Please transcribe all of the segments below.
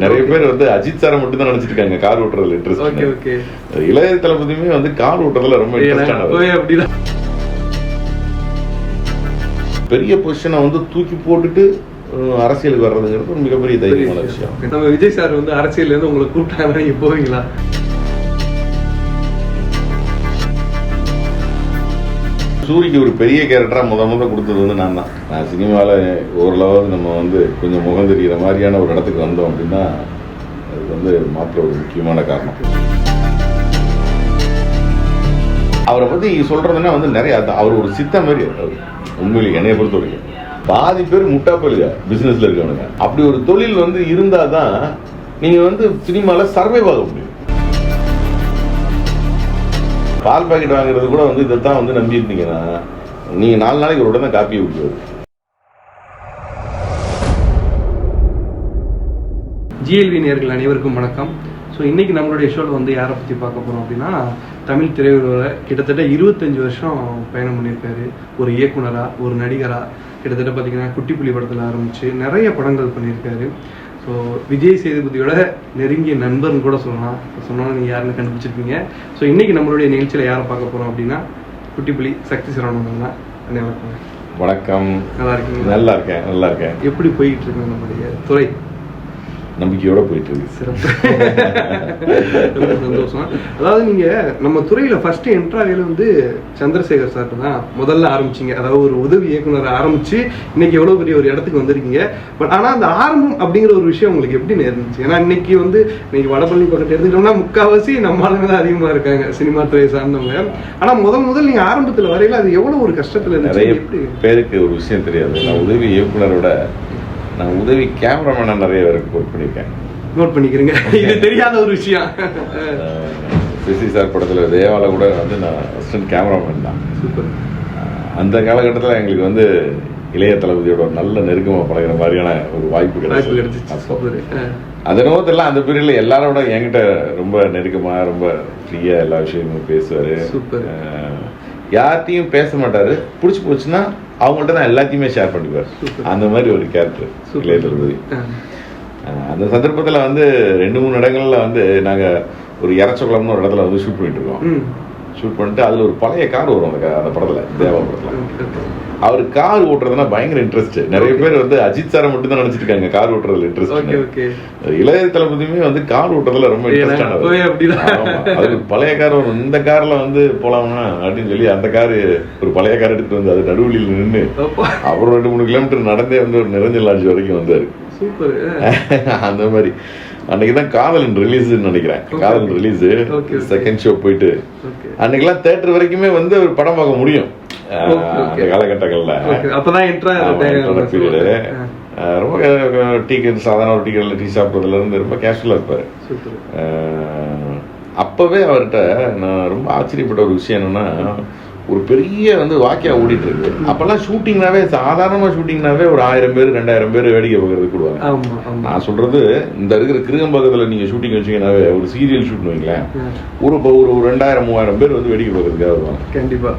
நிறைய பேர் வந்து அஜித் சாரை மட்டும் தான் நினைச்சிட்டு இருக்காங்க கார் ஓட்டுறதுல இன்ட்ரெஸ்ட். இளைய தளபதியுமே வந்து கார் ஓட்டுறதுல ரொம்ப இன்ட்ரெஸ்டான பெரிய பொசிஷனை வந்து தூக்கி போட்டுட்டு அரசியலுக்கு வர்றதுங்கிறது ஒரு மிகப்பெரிய தைரியமான விஷயம். நம்ம விஜய் சார் வந்து அரசியல்ல இருந்து உங்களை கூப்பிட்டாங்க, நீங்க போவீங்களா? சூரிக்கு ஒரு பெரிய கேரக்டரா முத கொடுத்தது வந்து நான் தான். நான் சினிமாவில் ஓரளவு நம்ம வந்து கொஞ்சம் முகம் தெரிகிற மாதிரியான ஒரு இடத்துக்கு வந்தோம் அப்படின்னா அதுக்கு வந்து மாற்ற ஒரு முக்கியமான காரணம். அவரை பற்றி சொல்றதுன்னா வந்து நிறைய அவர் ஒரு சித்த மாதிரி உண்மையிலே என்னைய பொறுத்த வரைக்கும் பாதி பேர் முட்டாப்பல்ல பிசினஸ்ல இருக்கவனுங்க. அப்படி ஒரு தொழில் வந்து இருந்தாதான் நீங்க வந்து சினிமால சர்வைவ் ஆக முடியும். பால் பாக்கெட் வாங்குறது கூட வந்து இதைத்தான் வந்து நம்பி இருந்தீங்கன்னா நீங்க 4 நாளைக்கு ஒரு உடனே காப்பியை விட்டுருவாரு. ஜிஎல்வி நேயர்கள் அனைவருக்கும் வணக்கம். ஸோ இன்னைக்கு நம்மளுடைய ஷோவில் வந்து யாரை பற்றி பார்க்க போகிறோம் அப்படின்னா, தமிழ் திரையுலகில் கிட்டத்தட்ட 25 வருஷம் பயணம் பண்ணியிருக்காரு. ஒரு இயக்குனராக, ஒரு நடிகராக, கிட்டத்தட்ட பார்த்தீங்கன்னா குட்டிப்புலி படத்தில் ஆரம்பித்து நிறைய படங்கள் பண்ணியிருக்காரு. ஸோ விஜய் சேதுபதியோட நெருங்கிய நண்பர்னு கூட சொல்லலாம். சொன்னாலும் நீங்கள் யாருன்னு கண்டுபிடிச்சிருப்பீங்க. ஸோ இன்றைக்கி நம்மளுடைய நிகழ்ச்சியில் யாரை பார்க்க போகிறோம் அப்படின்னா, குட்டிப்புலி சக்தி சரவணன் தான். வணக்கம். வணக்கம். நல்லா இருக்கீங்க? நல்லா இருக்கேன், நல்லா இருக்கேன். எப்படி போயிட்டு இருக்கு நம்மளுடைய துறை? நம்பிக்கையோட போயிட்டு இருக்கு. சிறப்பு, சந்தோஷம். அதாவது நீங்க நம்ம துறையில ஃபர்ஸ்ட் என்ட்ராவேல வந்து சந்திரசேகர் சார் தான் முதல்ல ஆரம்பிச்சீங்க. அதாவது ஒரு உதவி இயக்குனர் ஆரம்பிச்சு இன்னைக்கு எவ்வளவு பெரிய ஒரு இடத்துக்கு வந்திருக்கீங்க. பட் ஆனா அந்த ஆரம்பம் அப்படிங்கிற ஒரு விஷயம் உங்களுக்கு எப்படி நேர்ந்துச்சு? ஏன்னா இன்னைக்கு வந்து நீங்க வடபள்ளி பக்கத்தை எடுத்துக்கிட்டோம்னா முக்காவாசி நம்ம ஆளுங்க தான் அதிகமா இருக்காங்க சினிமா துறையை சார்ந்தவங்க. ஆனா முதல் நீங்க ஆரம்பத்துல வரையில அது எவ்வளவு ஒரு கஷ்டத்துல இருந்துச்சு? நிறைய பேருக்கு ஒரு விஷயம் தெரியாது. நான் உதவி இயக்குனரோட நான் உதவி கேமராமேனா நிறைய பேருக்கு ஒர்க் பண்ணியிருக்கேன். நோட் பண்ணிக்கிறேங்க, இது தெரியாத ஒரு விஷயம். சிசி சார் படத்தில் தேவால கூட வந்து நான் அசிஸ்டன்ட் கேமராமேன் தான். சூப்பர். அந்த காலகட்டத்தில் எங்களுக்கு வந்து இளைய தளபதியோட ஒரு நல்ல நெருக்கமாக பழகிற மாதிரியான ஒரு வாய்ப்பு கிடைச்சிச்சு. அதனோது எல்லாம் அந்த பீரியட்ல எல்லாரோட என்கிட்ட ரொம்ப நெருக்கமாக ரொம்ப ஃப்ரீயாக எல்லா விஷயமும் பேசுவார். யார்கிட்டையும் பேச மாட்டாரு. பிடிச்சி போச்சுன்னா அவங்கள்ட்ட தான் எல்லாத்தையுமே ஷேர் பண்ணிக்குவார். அந்த மாதிரி ஒரு கேரக்டர் இளைய தளபதி. அந்த சந்தர்ப்பத்தில் வந்து 2-3 இடங்கள்ல வந்து நாங்கள் ஒரு இறச்சகுளம்னு ஒரு இடத்துல வந்து ஷூட் பண்ணிட்டு இருக்கோம். ஷூட் பண்ணிட்டு அதில் ஒரு பழைய கார் வரும் அந்த படத்தில், தேவா படத்தில். அவர் கார் ஓட்டுறதுனா பயங்கர இன்ட்ரெஸ்ட். நிறைய பேர் வந்து அஜித் சாரை மட்டும் தான் நினைச்சிட்டு இருக்காங்க கார் ஓட்டுறதுல இன்ட்ரெஸ்ட். இளைய தளபதியுமே வந்து கார் ஓட்டுறதுல ரொம்ப இன்ட்ரெஸ்டானது. அது பழைய கார் வரும், இந்த கார்ல வந்து போலாமா அப்படின்னு சொல்லி அந்த காரு ஒரு பழைய கார் எடுத்துட்டு வந்து அது நடுவழியில் நின்று அப்புறம் 2-3 கிலோமீட்டர் நடந்தே வந்து ஒரு நிரஞ்சல் லாட்ஜ் வரைக்கும் வந்தாரு. அந்த மாதிரி அன்னைக்குதான் காதலன் ரிலீஸ் நினைக்கிறேன். காதலன் ரிலீஸ் செகண்ட் ஷோ போயிட்டு அன்னைக்கெல்லாம் தியேட்டர் வரைக்குமே வந்து ஒரு படம் பார்க்க முடியும். அந்த காலகட்டங்கள்ல ரொம்ப டீ கடை, சாதாரண ஒரு டீ கடையில் டீ சாப்பிட்றதுல இருந்து ரொம்ப கேஷுவலா இருப்பாரு. அப்பவே அவர்கிட்ட நான் ரொம்ப ஆச்சரியப்பட்ட ஒரு விஷயம் என்னன்னா, ஒரு பெரிய வந்து வாக்கியா ஓடிட்டு இருக்கு. அப்பெல்லாம் ஷூட்டிங்னாவே சாதாரணமா ஷூட்டிங்னாவே ஒரு 1000 பேர் 2000 பேர் வேடிக்கை பார்க்கறதுக்கு கூடுவாங்க. நான் சொல்றது இந்த இருக்கிற கிருகம்பக்கத்துல நீங்க ஷூட்டிங் வச்சீங்கன்னாவே ஒரு சீரியல் ஷூட் வைங்களேன், ஒரு 2000-3000 பேர் வந்து வேடிக்கை பார்க்கறதுக்காக வருவாங்க. கண்டிப்பா.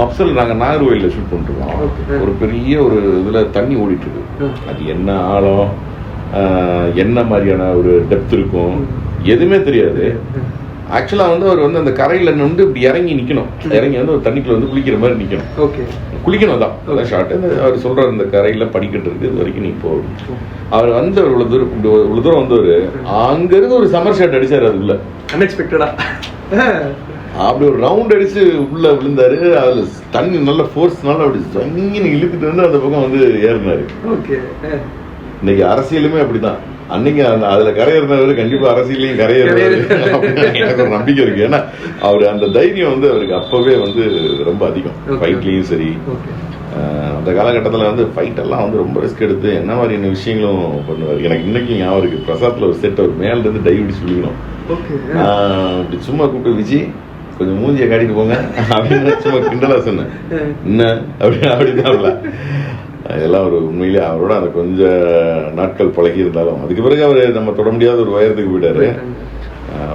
மப்சல் நாங்க நாகர்கோயில்ல ஷூட் பண்ணிட்டு இருக்கோம். ஒரு பெரிய ஒரு இதுல தண்ணி ஓடிட்டு இருக்கு. அது என்ன ஆழம், என்ன மாதிரியான ஒரு டெப்த் இருக்கும் எதுவுமே தெரியாது. ஆக்சுவலா வந்து அவர் வந்து அந்த கரையில வந்து இப்படி இறங்கி நிக்கணும். இறங்கி வந்து ஒரு தண்ணிக்குள்ள வந்து குளிக்கிற மாதிரி நிக்கணும். குளிக்கணும் தான் அதான் ஷார்ட். அவர் சொல்றாரு இந்த கரையில படிக்கட்டு இருக்கு, இது வரைக்கும் நீ போகும். அவர் வந்து இவ்வளவு தூரம் வந்தவர் அங்க இருந்து ஒரு சம்மர் ஷாட் அடிச்சாரு. அதுக்குள்ள அன்எக்ஸ்பெக்டடா அப்படி ஒரு ரவுண்ட் அடிச்சு உள்ள விழுந்தாரு. அதுல தண்ணி நல்ல ஃபோர்ஸ்னால அப்படி தங்கின்னு இழுத்துட்டு வந்து அந்த பக்கம் வந்து ஏறினாரு. இன்னைக்கு அரசியலுமே அப்படிதான். அன்னைக்கு அதுல கரையேறினவர் கண்டிப்பா அரசியலையும் கரையேறாரு எனக்கு ஒரு நம்பிக்கை இருக்கு. ஏன்னா அவரு அந்த தைரியம் வந்து அவருக்கு அப்பவே வந்து ரொம்ப அதிகம். ஃபைட்லயும் சரி, அந்த காலகட்டத்தில் வந்து ஃபைட் எல்லாம் வந்து ரொம்ப ரிஸ்க் எடுத்து என்ன மாதிரியான விஷயங்களும் பண்ணுவார். எனக்கு இன்னைக்கு ஞாபகம் இருக்கு. பிரசாத்ல ஒரு செட் அவர் மேல இருந்து டைவ் அடிச்சு விழுகணும். இப்படி சும்மா கூப்பிட்டு விஜய் கொஞ்சம் மூஞ்சியை காட்டிட்டு போங்க அப்படின்னு சும்மா கிண்டலா சொன்னேன். என்ன அப்படிதான் இதெல்லாம் ஒரு உண்மையிலே அவரோட அந்த கொஞ்சம் நாட்கள் பழகி இருந்தாலும் அதுக்கு பிறகு அவர் நம்ம தொட முடியாத ஒரு உயரத்துக்கு போயிட்டாரு.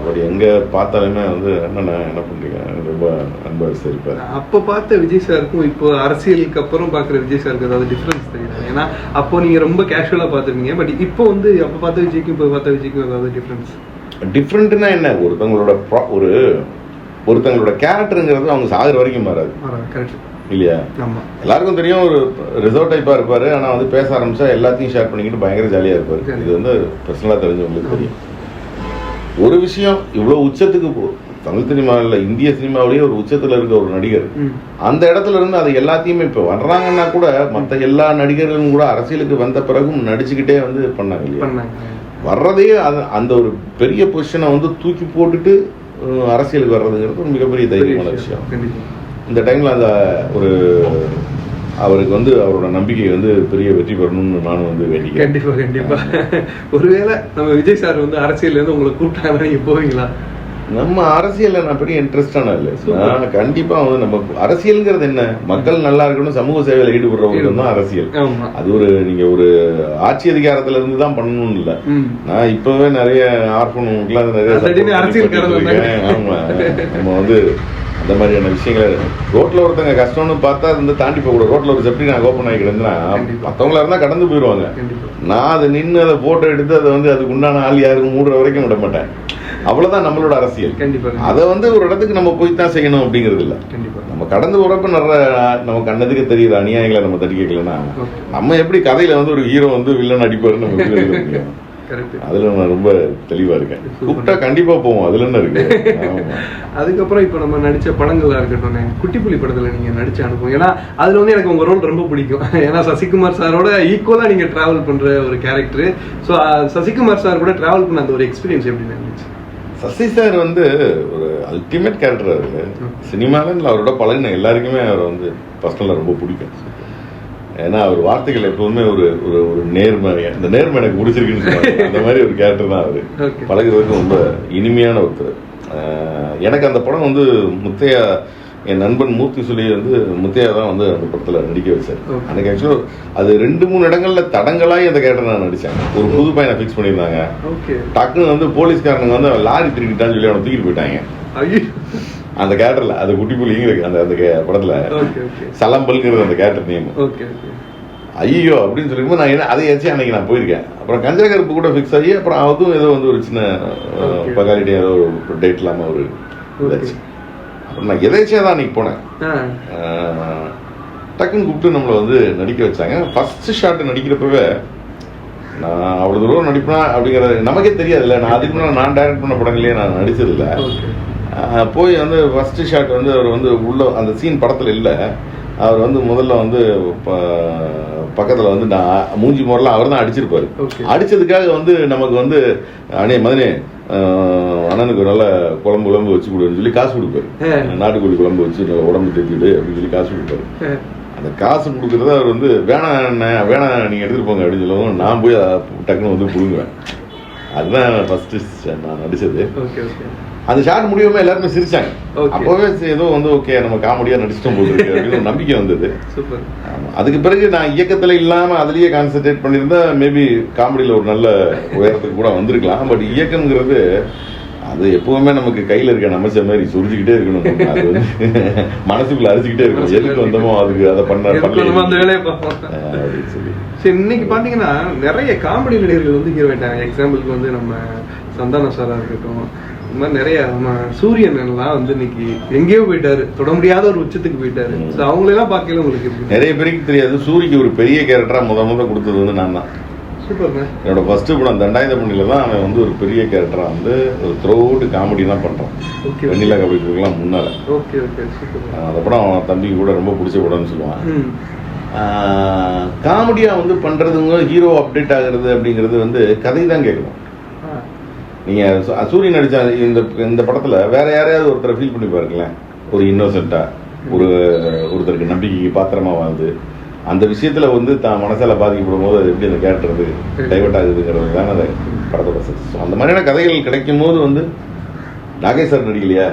பட் எங்கே பார்த்தாலுமே வந்து என்னண்ணா என்ன பண்ணுறீங்க ரொம்ப அன்பா விசாரிப்பார். அப்போ பார்த்த விஜய் சாருக்கும் இப்போ அரசியலுக்கு அப்புறம் பார்க்குற விஜய் சாருக்கு ஏதாவது டிஃப்ரென்ஸ் தெரியுது? ஏன்னா அப்போ நீங்கள் ரொம்ப கேஷுவலாக பார்த்துருக்கீங்க, பட் இப்போ வந்து அப்போ பார்த்த விஜய்க்கும் இப்போ பார்த்த விஜய்க்கும் ஏதாவது டிஃப்ரென்ஸ்? டிஃப்ரெண்ட்னா என்ன, ஒருத்தங்களோட கேரக்டருங்கிறது அவங்க சாகுற வரைக்கும் மாறாது. கரெக்ட் இல்லையா? எல்லாருக்கும் தெரியும் ஒரு ரிசர்வ் டைப்பா இருப்பாரு, ஆனா வந்து பேச ஆரம்பிச்சா எல்லாத்தையும் ஷேர் பண்ணிக்கிட்டு பயங்கர ஜாலியா இருப்பாரு. இது வந்து பர்சனலா தெரிஞ்சவங்களுக்கு தெரியும். ஒரு விஷயம், இவ்வளவு உச்சத்துக்கு தமிழ் சினிமாவில் இந்திய சினிமாவிலேயே ஒரு உச்சத்துல இருக்க ஒரு நடிகர் அந்த இடத்துல இருந்து அது எல்லாத்தையுமே இப்ப வர்றாங்கன்னா கூட மற்ற எல்லா நடிகர்களும் கூட அரசியலுக்கு வந்த பிறகும் நடிச்சுக்கிட்டே வந்து பண்ணாங்க இல்லையா? வர்றதையே அந்த ஒரு பெரிய பொசிஷனை வந்து தூக்கி போட்டுட்டு அரசியலுக்கு வர்றதுங்கிறது ஒரு மிகப்பெரிய தைரியமான விஷயம். இந்த டைம்ல அந்த ஒரு அவருக்கு வந்து அவரோட நம்பிக்கை வந்து பெரிய வெற்றி பெறணும்னு நானும் வந்து வேண்டிக்கிறேன். கண்டிப்பா கண்டிப்பா. ஒருவேளை நம்ம விஜய் சார் வந்து அரசியல்ல இருந்து உங்களை கூப்பிட்டாங்கன்னா நீங்க போவீங்களா? நம்ம அரசியல்ல நான் பெரிய இன்ட்ரெஸ்டான இல்லை. நான் கண்டிப்பா வந்து நம்ம அரசியல்ங்கிறது என்ன, மக்கள் நல்லா இருக்கணும், சமூக சேவையில ஈடுபடுறவங்க தான் அரசியல். அது ஒரு நீங்க ஒரு ஆட்சி அதிகாரத்துல இருந்து தான் பண்ணணும்னு இல்லை. நான் இப்பவே நிறைய ஆர்ஃபனுக்குலாம் நிறைய அரசியல். ஆமா, நம்ம வந்து அந்த மாதிரியான விஷயங்கள் ரோட்ல ஒருத்தங்க கஷ்டம்னு பார்த்தா வந்து தாண்டி போக கூட. ரோட்ல ஒரு செப்டி நான் ஓப்பன் ஆகி கிடந்துன்னா மற்றவங்களா இருந்தா கடந்து போயிடுவாங்க. நான் அதை நின்று அதை போட்டோ எடுத்து அதை வந்து அதுக்கு உண்டான ஆள் யாருக்கும் மூடுற வரைக்கும் விட மாட்டேன். அவ்வளவுதான் நம்மளோட அரசியல். அதை வந்து ஒரு இடத்துக்கு நம்ம போய் தான் செய்யணும் அப்படிங்கிறது இல்லை. நம்ம கடந்து போறப்ப நிறைய நம்ம கண்ணதுக்கு தெரியுது அநியாயங்களை நம்ம தட்டி கேட்கலன்னா நம்ம எப்படி கதையில வந்து ஒரு ஹீரோ வந்து வில்லன் அடிப்பாருன்னு நம்ம அதுல நான் ரொம்ப தெளிவா இருக்கேன். கூப்பிட்டா கண்டிப்பா போவோம், அதுல என்ன இருக்கு. அதுக்கப்புறம் இப்ப நம்ம நடிச்ச படங்களா இருக்கட்டும், குட்டிப்புலி படத்துல நீங்க நடிச்ச அனுபவம், ஏன்னா அதுல வந்து எனக்கு உங்க ரோல் ரொம்ப பிடிக்கும். ஏன்னா சசிகுமார் சாரோட ஈக்குவலா நீங்க டிராவல் பண்ற ஒரு கேரக்டர். ஸோ சசிகுமார் சார் கூட டிராவல் பண்ண அந்த ஒரு எக்ஸ்பீரியன்ஸ் எப்படி இருந்துச்சு? சசி சார் வந்து ஒரு அல்டிமேட் கேரக்டர். அவரு சினிமாவில் அவரோட பழகின எல்லாருக்குமே அவரை வந்து பர்சனலா ரொம்ப பிடிக்கும். ஏன்னா அவர் வார்த்தைகள் எப்பவுமே ஒரு ஒரு நேர்மை, அந்த நேர்மை எனக்கு முடிச்சிருக்குன்னு சொல்லுவாங்க. அந்த மாதிரி ஒரு கேரக்டர் தான் அவரு. பழகுறதுக்கு ரொம்ப இனிமையான ஒருத்தர். எனக்கு அந்த படம் வந்து முத்தையா, என் நண்பன் மூர்த்தி சொல்லி வந்து முத்தையா தான் வந்து அந்த படத்துல நடிக்க வச்சார். எனக்கு ஆக்சுவலா அது 2-3 இடங்கள்ல தடங்களாய் அந்த கேரக்டர் நான் நடிச்சேன். ஒரு புது பையனை ஃபிக்ஸ் பண்ணியிருந்தாங்க. டக்குன்னு வந்து போலீஸ்காரனுங்க வந்து லாரி திருக்கிட்டான்னு சொல்லி அவனை தூக்கிட்டு போயிட்டாங்க. அந்த கேரக்டர்ல அது குட்டிப்புலிங்க இருக்கு அந்த அந்த படத்துல சலம்பல்ங்கிறது அந்த கேரக்டர் நேம். ஐயோ அப்படின்னு சொல்லிட்டு நான் என்ன அதை ஏச்சு அன்னைக்கு நான் போயிருக்கேன். அப்புறம் கஞ்சா கருப்பு கூட ஃபிக்ஸ் ஆகி அப்புறம் அதுவும் ஏதோ வந்து ஒரு சின்ன பகாலிட்டி ஏதோ ஒரு டேட் இல்லாம ஒரு இதாச்சு. அப்புறம் நான் எதாச்சியா தான் அன்னைக்கு போனேன். டக்குன்னு கூப்பிட்டு நம்மளை வந்து நடிக்க வச்சாங்க. ஃபர்ஸ்ட் ஷாட் நடிக்கிறப்பவே நான் அவ்வளவு தூரம் நடிப்பேன் அப்படிங்கிறது நமக்கே தெரியாதுல்ல. நான் அதுக்கு முன்னாடி நான் டைரக்ட் பண்ண படங்களே நான் நடிச்சது இல்லை. போய் வந்து ஃபர்ஸ்ட் ஷாட் வந்து அவர் வந்து உள்ள அந்த சீன் படத்துல இல்லை. அவர் வந்து முதல்ல வந்து பக்கத்துல வந்து நான் மூஞ்சி முறையில் அவர் தான் அடிச்சிருப்பாரு. அடிச்சதுக்காக வந்து நமக்கு வந்து அண்ணே மதனே அண்ணனுக்கு நல்ல குழம்பு வச்சு கொடுன்னு சொல்லி காசு கொடுப்பாரு. நாட்டுக்கோழி குழம்பு வச்சு உடம்பு தேத்திடு அப்படின்னு சொல்லி காசு கொடுப்பாரு. அந்த காசு கொடுக்குறத அவர் வந்து வேணாம் நீங்க எடுத்துட்டு போங்க அப்படின்னு சொல்லவும் நான் போய் டக்குன்னு வந்து புடுங்குவேன். அதுதான் ஃபர்ஸ்ட் நான் நடிச்சது. அந்த ஷாட் முடியுமே எல்லாருமே சிரிச்சாங்க. அப்பவே ஏதோ வந்து ஓகே நம்ம காமெடியா நடிச்சிட்டோம் போது இருக்கு அப்படின்னு நம்பிக்கை வந்தது. அதுக்கு பிறகு நான் இயக்கத்துல இல்லாம அதுலயே கான்சென்ட்ரேட் பண்ணியிருந்தா மேபி காமெடியில ஒரு நல்ல உயரத்துக்கு கூட வந்திருக்கலாம். பட் இயக்கம்ங்கிறது அது எப்பவுமே நமக்கு கையில இருக்க நமச்ச மாதிரி சுரிஞ்சுக்கிட்டே இருக்கணும். அது வந்து மனசுக்குள்ள அரிச்சுக்கிட்டே இருக்கணும். எதுக்கு வந்தோமோ அதுக்கு அதை பண்ண அப்படின்னு சொல்லி. சரி, இன்னைக்கு பாத்தீங்கன்னா நிறைய காமெடி நடிகர்கள் வந்து ஹீரோ ஆயிட்டாங்க. எக்ஸாம்பிளுக்கு வந்து நம்ம சந்தான சாரா இருக்கட்டும், இந்த மாதிரி நிறைய நம்ம சூரியன் எல்லாம் வந்து இன்னைக்கு எங்கேயோ போயிட்டாரு, தொட முடியாத ஒரு உச்சத்துக்கு போயிட்டாரு. அவங்களெல்லாம் பார்க்கல உங்களுக்கு நிறைய பேருக்கு தெரியாது. சூரிக்கு ஒரு பெரிய கேரக்டரா முத கொடுத்தது வந்து நான் தான். என்னோட ஃபர்ஸ்ட் படம் தண்டாயுத பண்ணில தான் அவன் வந்து ஒரு பெரிய கேரக்டரா வந்து ஒரு த்ரோ அவுட் காமெடி தான் பண்றான். வெண்ணிலா கபடிக்கலாம் முன்னால அந்த படம் அவன் தம்பிக்கு கூட ரொம்ப பிடிச்ச படம்னு சொல்லுவான். காமெடியா வந்து பண்றதுங்க ஹீரோ அப்டேட் ஆகுறது அப்படிங்கிறது வந்து கதை தான் கேட்கணும். நீங்க சூரியன் நடிச்ச இந்த படத்துல வேற யாரையாவது ஒருத்தரை ஃபீல் பண்ணி பாருங்களேன். ஒரு இன்னோசென்ட்டா ஒருத்தருக்கு நம்பிக்கைக்கு பாத்திரமா வாழ்ந்து அந்த விஷயத்துல வந்து தான் மனசால பாதிக்கப்படும் போது அது எப்படி அந்த கேரக்டர் வந்து டைவர்ட் ஆகுதுங்கிறது தான் அந்த படத்தோட சக்சஸ். அந்த மாதிரியான கதைகள் கிடைக்கும் போது வந்து நாகேஷ் சார் நடிக்கலையா,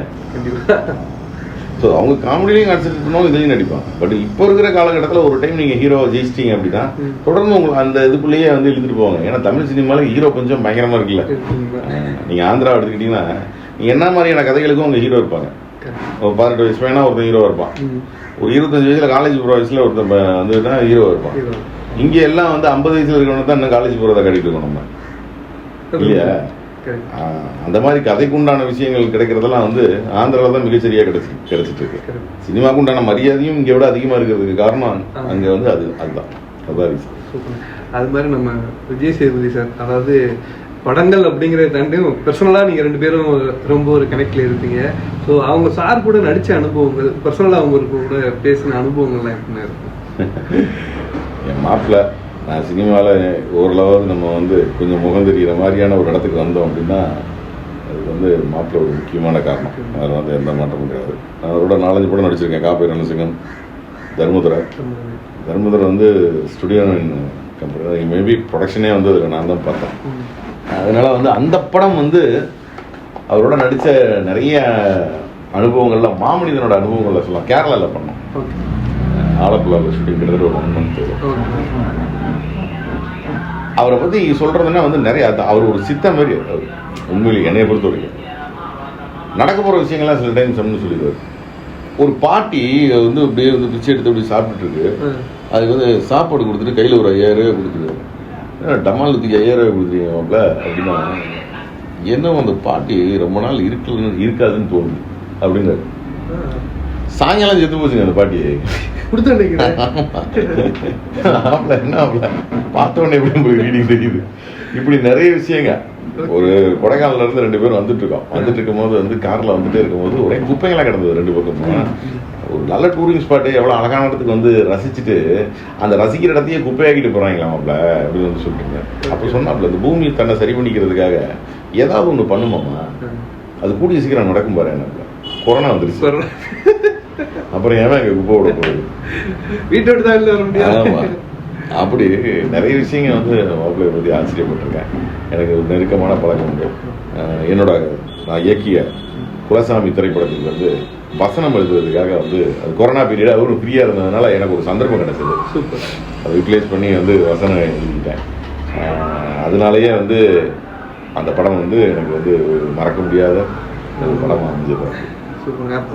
ஸோ அவங்க காமெடிலையும் கான்சென்ட்ரேட் பண்ணுவாங்க, இதுலையும் நடிப்பாங்க. பட் இப்போ இருக்கிற காலகட்டத்தில் ஒரு டைம் நீங்கள் ஹீரோவை ஜெயிச்சிட்டீங்க அப்படின்னா தொடர்ந்து உங்களுக்கு அந்த இதுக்குள்ளேயே வந்து இழுத்துட்டு போவாங்க. ஏன்னா தமிழ் சினிமாவில் ஹீரோ கொஞ்சம் பயங்கரமாக இருக்குல்ல. நீங்கள் ஆந்திரா எடுத்துக்கிட்டீங்கன்னா நீங்கள் என்ன மாதிரியான கதைகளுக்கும் உங்கள் ஹீரோ இருப்பாங்க. ஒரு 18 வயசு பையனா ஒருத்தன் ஹீரோ இருப்பான், ஒரு 25 வயசுல காலேஜ் போகிற வயசுல ஒருத்தன் வந்துட்டு ஹீரோ இருப்பான். இங்கே எல்லாம் வந்து 50 வயசுல இருக்கணும் தான் இன்னும் காலேஜ் போகிறத கட்டிட்டு இருக்கோம் நம்ம, இல்லையா? அந்த மாதிரி கதைக்கு உண்டான விஷயங்கள் கிடைக்கிறதெல்லாம் வந்து ஆந்திராவில் தான் மிகச்சரியா கிடைச்சிட்டு இருக்கு. சினிமாவுக்கு உண்டான மரியாதையும் இங்கே விட அதிகமா இருக்கிறதுக்கு காரணம் அங்க வந்து அதுதான். அது மாதிரி நம்ம விஜய் சேதுபதி சார், அதாவது படங்கள் அப்படிங்கிறத தாண்டி பர்சனலா நீங்க 2 பேரும் ரொம்ப ஒரு கனெக்ட்ல இருப்பீங்க. ஸோ அவங்க சார் கூட நடிச்ச அனுபவங்கள், பர்சனலா அவங்க கூட பேசின அனுபவங்கள்லாம் எப்படின்னா இருக்கும்? என் மாப்பிள்ள நான் சினிமாவில் ஓரளவாவது நம்ம வந்து கொஞ்சம் முகம் தெரிகிற மாதிரியான ஒரு இடத்துக்கு வந்தோம் அப்படின்னா அது வந்து மாப்பிள்ள ஒரு முக்கியமான காரணம். அதில் வந்து எந்த மாற்றமும் கிடையாது. நான் அவரோட 4-5 படம் நடிச்சிருக்கேன். காப்பி ரணசிங்கம், தர்மதுரை வந்து ஸ்டுடியோ கம்பெனி, மேபி ப்ரொடக்ஷனே வந்து அதில் நான் தான் பார்த்தேன். அதனால் வந்து அந்த படம் வந்து அவரோட நடித்த நிறைய அனுபவங்கள்லாம் மாமனிதனோட அனுபவங்களில் சொல்லலாம். கேரளாவில் பண்ணோம், ஆலப்புழாவில் ஷூட்டிங் கிட்டத்தட்ட ஒரு 1 month. அவரை பற்றி சொல்கிறதுன்னா வந்து நிறைய, அவர் ஒரு சித்த மாதிரி. உண்மையிலே என்னைய பொறுத்த வரைக்கும் நடக்க போகிற விஷயங்கள்லாம் சில டைம் சொன்னு சொல்லிடுவார். ஒரு பாட்டி வந்து அப்படியே வந்து பிச்சை எடுத்து அப்படி சாப்பிட்டுட்டு இருக்கு. அதுக்கு வந்து சாப்பாடு கொடுத்துட்டு கையில் ஒரு 5000 ரூபாய் கொடுத்துருவாரு. டமாலுக்கு 5000 ரூபாய் கொடுத்துருக்கீங்கல்ல அப்படின்னா, என்ன அந்த பாட்டி ரொம்ப நாள் இருக்காதுன்னு தோணுது அப்படிங்கிறாரு. சாயங்காலம் செத்து போச்சுங்க அந்த பாட்டி. என்ன பார்த்தோன்னே எப்படி உங்களுக்கு ரீடிங் தெரியுது. இப்படி நிறைய விஷயங்க. ஒரு கொடைக்கானல இருந்து 2 பேரும் வந்துட்டு இருக்கும் போது வந்து கார்ல வந்துட்டே இருக்கும்போது ஒரே குப்பைங்களா கிடந்தது 2 பக்கமும். ஒரு நல்ல டூரிங் ஸ்பாட்டு, எவ்வளவு அழகான இடத்துக்கு வந்து ரசிச்சுட்டு அந்த ரசிக்கிற இடத்தையே குப்பையாக்கிட்டு போறாங்களாமாப்ல அப்படின்னு வந்து சொல்றீங்க. அப்ப சொன்னாப்ல, இந்த பூமி தன்னை சரி பண்ணிக்கிறதுக்காக ஏதாவது ஒண்ணு பண்ணுமாமா, அது கூடிய சீக்கிரம் நடக்கும் பாரு. என்ன கொரோனா வந்துருச்சு, அப்புறம் ஏன் அங்க குப்பை விட போகுது, வீட்டோட தான் வர முடியாது. அப்படி நிறைய விஷயங்கள் வந்து மாப்பிள்ளையை பற்றி ஆச்சரியப்பட்டிருக்கேன். எனக்கு ஒரு நெருக்கமான பழக்கம் உண்டு. என்னோட நான் இயக்கிய குலசாமி திரைப்படத்துக்கு வந்து வசனம் எழுதுறதுக்காக வந்து அது கொரோனா பீரியட், அவரும் ஃப்ரீயாக இருந்ததுனால எனக்கு ஒரு சந்தர்ப்பம் கிடைச்சது. அதை யூட்டிலைஸ் பண்ணி வந்து வசனம் எழுதிக்கிட்டேன். அதனாலேயே வந்து அந்த படம் வந்து எனக்கு வந்து மறக்க முடியாத ஒரு படம் அமைஞ்சது.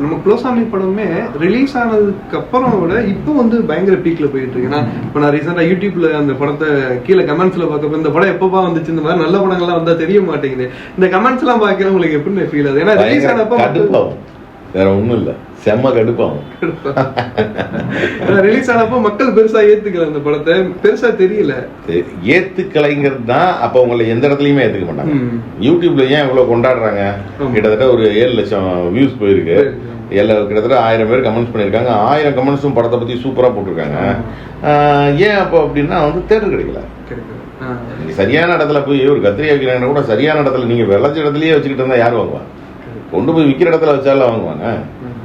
நம்ம குலசாமி படமே ரிலீஸ் ஆனதுக்கு அப்புறம் விட இப்போ வந்து பயங்கர பீக்ல போயிட்டு இருக்கு. ஏன்னா இப்போ நான் ரீசெண்டா யூடியூப்ல அந்த படத்தை கீழே கமெண்ட்ஸ்ல பார்க்கப்ப இந்த படம் எப்பப்பா வந்துச்சு, இந்த மாதிரி நல்ல படங்கள்லாம் வந்தா தெரிய மாட்டேங்குது. இந்த கமெண்ட்ஸ் எல்லாம் பார்க்கல உங்களுக்கு எப்படி ஃபீல் ஆகுது? ஏன்னா ரிலீஸ் ஆனப்போ வேற ஒண்ணும் இல்ல, செம்ம கடுப்பாகும். ரிலீஸ் ஆனப்போ மக்கள் பெருசா ஏத்துக்கல, அந்த படத்தை பெருசா தெரியல. ஏத்துக்கலைங்கிறது தான். அப்ப உங்களை எந்த இடத்துலயுமே ஏத்துக்க மாட்டாங்க. யூடியூப்ல ஏன் இவ்வளவு கொண்டாடுறாங்க? கிட்டத்தட்ட ஒரு 7 லட்சம் வியூஸ் போயிருக்கு. கிட்டத்தட்ட 1000 பேர் கமெண்ட்ஸ் பண்ணிருக்காங்க. 1000 கமெண்ட்ஸும் படத்தை பத்தி சூப்பரா போட்டிருக்காங்க. ஏன் அப்போ அப்படின்னா வந்து தேட்டர் கிடைக்கல. நீங்க சரியான இடத்துல போய் ஒரு கத்திரி வைக்கிறாங்கன்னா கூட சரியான இடத்துல, நீங்க விளைச்ச இடத்துலயே வச்சுக்கிட்டு இருந்தா யாரும் வாங்குவாங்க? கொண்டு போய் விற்கிற இடத்துல வச்சாலும் வாங்குவாங்க.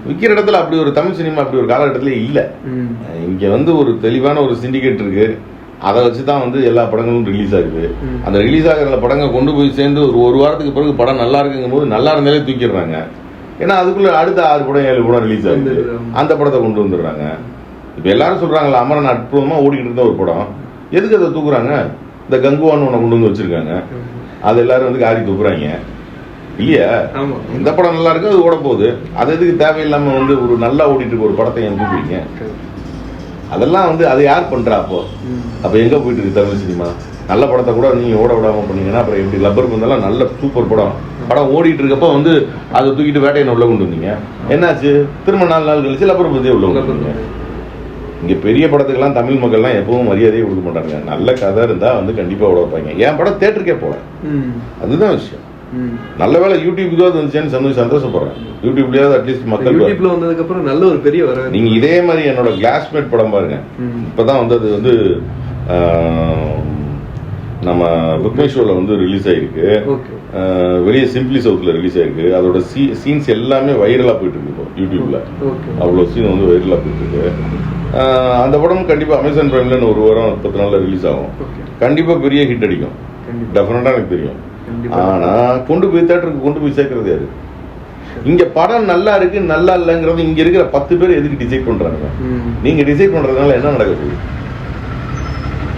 விற்கிற இடத்துல அப்படி ஒரு தமிழ் சினிமா அப்படி ஒரு காலகட்டத்திலே இல்லை. இங்க வந்து ஒரு தெளிவான ஒரு சிண்டிகேட் இருக்கு. அதை வச்சுதான் வந்து எல்லா படங்களும் ரிலீஸ் ஆகுது. அந்த ரிலீஸ் ஆகிற படங்கள் கொண்டு போய் சேர்ந்து ஒரு வாரத்துக்கு பிறகு படம் நல்லா இருக்குங்கும் போது நல்லா இருந்தாலே தூக்கிடுறாங்க. ஏன்னா அதுக்குள்ள அடுத்த 6 படம் 7 படம் ரிலீஸ் ஆகுது. அந்த படத்தை கொண்டு வந்துடுறாங்க. இப்ப எல்லாரும் சொல்றாங்களா, அமரன் அற்புதமா ஓடிக்கிட்டு இருந்த ஒரு படம், எதுக்கு அதை தூக்குறாங்க? இந்த கங்குவான்னு ஒண்ணு கொண்டு வந்து வச்சிருக்காங்க, அது எல்லாரும் வந்து காரி தூக்குறாங்க இல்லையா? இந்த படம் நல்லா இருக்கு, அது ஓட போகுது. அது எதுக்கு தேவையில்லாம வந்து ஒரு நல்லா ஓடிட்டு இருக்க ஒரு படத்தை ஏன் தூக்குறீங்க? அதெல்லாம் வந்து அதை யார் பண்றா? அப்ப எங்க போயிட்டு இருக்கு தமிழ் சினிமா? நல்ல படத்தை கூட நீங்க ஓட விடாம பண்ணீங்கன்னா அப்புறம் எப்படி? லப்பர் பந்தெல்லாம் நல்ல சூப்பர் படம் ஓடிட்டு இருக்கப்ப வந்து அதை தூக்கிட்டு வேட்டையை உள்ள கொண்டு வந்தீங்க. என்னாச்சு? திரும்ப 4 நாள் கழிச்சு லப்பர் பந்தே உள்ள கொண்டு வந்தீங்க. இங்க பெரிய படத்துக்கெல்லாம் தமிழ் மக்கள்லாம் எப்பவும் மரியாதையே கொடுக்க மாட்டாங்க. நல்ல கதை இருந்தா வந்து கண்டிப்பா ஓட வைப்பாங்க. என் படம் தேட்டருக்கே போல, அதுதான் விஷயம். நல்ல வேலை யூடியூப்க்கு வந்துச்சேன்னு சந்தோஷப்படுறேன். யூடியூப்லயாவது அட்லீஸ்ட் மக்கள் யூடியூப்ல வந்ததுக்கு அப்புறம் நல்ல ஒரு பெரிய வர. நீங்க இதே மாதிரி என்னோட கிளாஸ்மேட் படம் பாருங்க. இப்பதான் வந்து அது வந்து நம்ம புக் மை ஷோல வந்து ரிலீஸ் ஆயிருக்கு. வெளியே சிம்பிளி சவுத்ல ரிலீஸ் ஆயிருக்கு. அதோட சீன்ஸ் எல்லாமே வைரலா போயிட்டு இருக்கு இப்போ யூடியூப்ல. அவ்வளவு சீன் வந்து வைரலா போயிட்டு இருக்கு. அந்த படம் கண்டிப்பா அமேசான் பிரைம்ல 1 வாரம் 10 நாள்ல ரிலீஸ் ஆகும். கண்டிப்பா பெரிய ஹிட் அடிக்கும், டெஃபினட்டா எனக்கு தெரியும். ஆனா கொண்டு போய் தேட்டருக்கு கொண்டு போய் சேர்க்கறது யாரு? இங்க படம் நல்லா இருக்கு நல்லா இல்லைங்கிறது இங்க இருக்கிற 10 பேர் எதுக்கு டிசைட் பண்றாங்க? நீங்க டிசைட் பண்றதுனால என்ன நடக்க போகுது?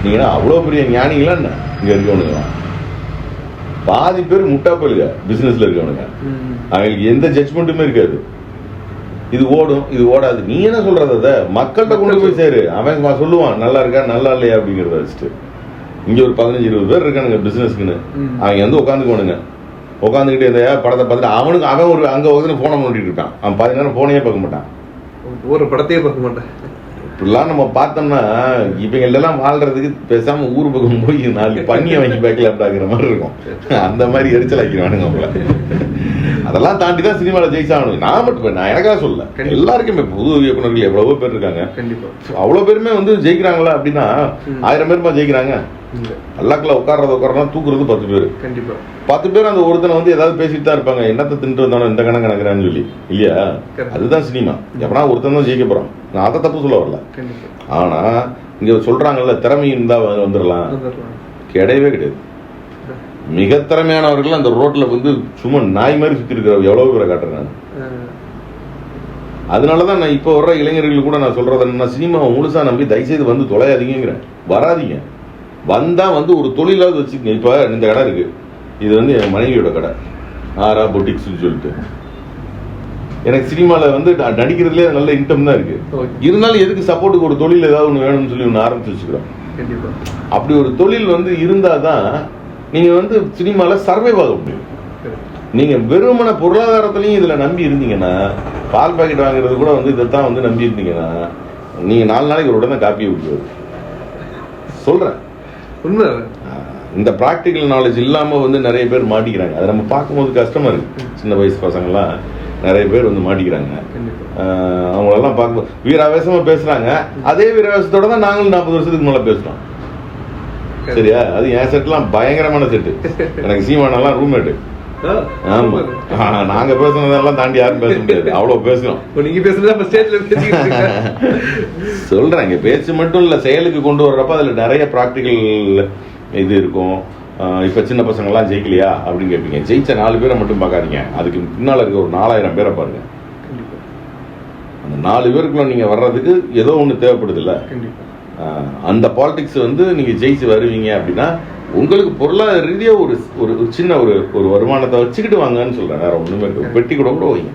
நீங்க அவ்வளவு பெரிய ஞானிகளா என்ன இங்க இருக்கவனுங்களா? பாதி பேர் முட்டா போயிருக்க பிசினஸ்ல இருக்கவனுங்க. அவங்களுக்கு எந்த ஜட்ஜ்மெண்ட்டுமே இருக்காது. இது ஓடும் இது ஓடாது. நீ என்ன சொல்றது? அதை மக்கள்கிட்ட கொண்டு போய் சேரு. அவன் சொல்லுவான் நல்லா இருக்கா நல்லா இல்லையா அப்படிங்கறத வச்சுட்டு. இங்க ஒரு 15-20 பேர் இருக்கானுங்க பிசினஸ்க்குன்னு. அவங்க வந்து உட்காந்துக்குவானுங்க. உட்காந்துக்கிட்டு இந்த படத்தை பார்த்துட்டு அவனுக்கு அவன் ஒரு அங்க உட்காந்து போனை நோண்டிட்டு இருக்கான். அவன் 10 நேரம் போனையே பார்க்க மாட்டான். ஒரு படத்தையே பார்க்க மாட்டான். இப்படிலாம் நம்ம பார்த்தோம்னா இவங்க எல்லாம் வாழ்றதுக்கு பேசாம ஊர் பக்கம் போய் 4 பண்ணியை வாங்கி பேக்கலாம்டாங்கிற மாதிரி இருக்கும். அந்த மாதிரி எரிச்சல் ஆக்கிடுவானுங்க அவங்கள. அதெல்லாம் தாண்டி தான் சினிமாவில் ஜெயிச்சாகணும். நான் மட்டும் நான் எனக்காக சொல்ல, எல்லாருக்குமே புது இயக்குநர்கள் எவ்வளவோ பேர் இருக்காங்க. அவ்வளவு பேருமே வந்து ஜெயிக்கிறாங்களா அப்படின்னா 1000 பேருமா ஜெயிக்கிறாங்க. அல்லாக்குள்ள உட்கார்றதா தூக்குறது 10 பேர். 10 பேர் அந்த ஒருத்தனை வந்து ஏதாவது பேசிட்டு தான் இருப்பாங்க. என்னத்தை தின்ட்டு வந்தாலும் இந்த கணக்கு கணக்குறான்னு சொல்லி இல்லையா? அதுதான் சினிமா. எப்பனா ஒருத்தன் தான் ஜெயிக்க போறான். நான் அதை தப்பு சொல்ல வரல. ஆனா இங்க சொல்றாங்கல்ல திறமை இருந்தா வந்துடலாம், கிடையவே கிடையாது. மிக திறமையானவர்கள் அந்த ரோட்ல வந்து சும்மா நாய் மாதிரி சுத்தி இருக்கிற எவ்வளவு பேரை காட்டுறேன். அதனாலதான் நான் இப்ப வர்ற இளைஞர்கள் கூட நான் சொல்றது என்ன, சினிமாவை முழுசா நம்பி தயவுசெய்து வந்து தொலையாதீங்கிறேன். வராதிங்க. வந்தா வந்து ஒரு தொழிலாவது வச்சுக்கங்க. இப்ப இந்த கடை இருக்கு, இது வந்து என் மனைவியோட கடை, ஆரா பொட்டிக்ஸ் சொல்லிட்டு. எனக்கு சினிமால வந்து நடிக்கிறதுலே நல்ல இன்கம் தான் இருக்கு. இருந்தாலும் எதுக்கு சப்போர்ட்டுக்கு ஒரு தொழில் ஏதாவது ஒன்று வேணும்னு சொல்லி ஒன்று ஆரம்பிச்சு வச்சுக்கிறோம். அப்படி ஒரு தொழில் வந்து இருந்தாதான் நீங்க வந்து சினிமால சர்வைவ் ஆக முடியும். நீங்க வெறுமன பொருளாதாரத்திலையும் இதுல நம்பி இருந்தீங்கன்னா, பால் பாக்கெட் வாங்குறது கூட வந்து இதைத்தான் வந்து நம்பி இருந்தீங்கன்னா, நீங்க 4 நாளைக்கு ஒரு தான் காப்பியை விட்டுருவது. சொல்றேன் உண்மை. இந்த பிராக்டிக்கல் நாலேஜ் இல்லாம வந்து நிறைய பேர் மாட்டிக்கிறாங்க. அதை நம்ம பார்க்கும்போது கஷ்டமா இருக்கு. சின்ன வயசு பசங்கள்லாம் நிறைய பேர் வந்து மாட்டிக்கிறாங்க. அவங்களெல்லாம் பார்க்கும்போது வீராவேசமா பேசுறாங்க. அதே வீராவேசத்தோட தான் நாங்களும் 40 வருஷத்துக்கு மேல பேசுறோம். சரியா? அது என் செட்லாம் பயங்கரமான செட்டு. எனக்கு சீமானெல்லாம் ரூம்மேட்டு. ஆமா, நாங்க பேசுனதெல்லாம் தாண்டி யாரும் பேச முடியாது. அவ்வளவு பேசுறோம். சொல்றேன், இங்க பேச்சு மட்டும் இல்ல, செயலுக்கு கொண்டு வர்றப்ப அதுல நிறைய பிராக்டிக்கல் இது இருக்கும். இப்ப சின்ன பசங்க எல்லாம் ஜெயிக்கலையா அப்படின்னு கேட்பீங்க. ஜெயிச்ச 4 பேரை மட்டும் பார்க்காதீங்க, அதுக்கு பின்னால இருக்க ஒரு 4000 பேரை பாருங்க. அந்த 4 பேருக்குள்ள நீங்க வர்றதுக்கு ஏதோ ஒண்ணு தேவைப்படுது இல்ல. அந்த பாலிடிக்ஸ் வந்து நீங்க ஜெயிச்சு வருவீங்க அப்படின்னா உங்களுக்கு பொருளாதார ரீதியா ஒரு சின்ன ஒரு வருமானத்தை வச்சுக்கிட்டு வாங்கன்னு சொல்றேன். வேற ஒண்ணுமே பெட்டி கூட வைங்க.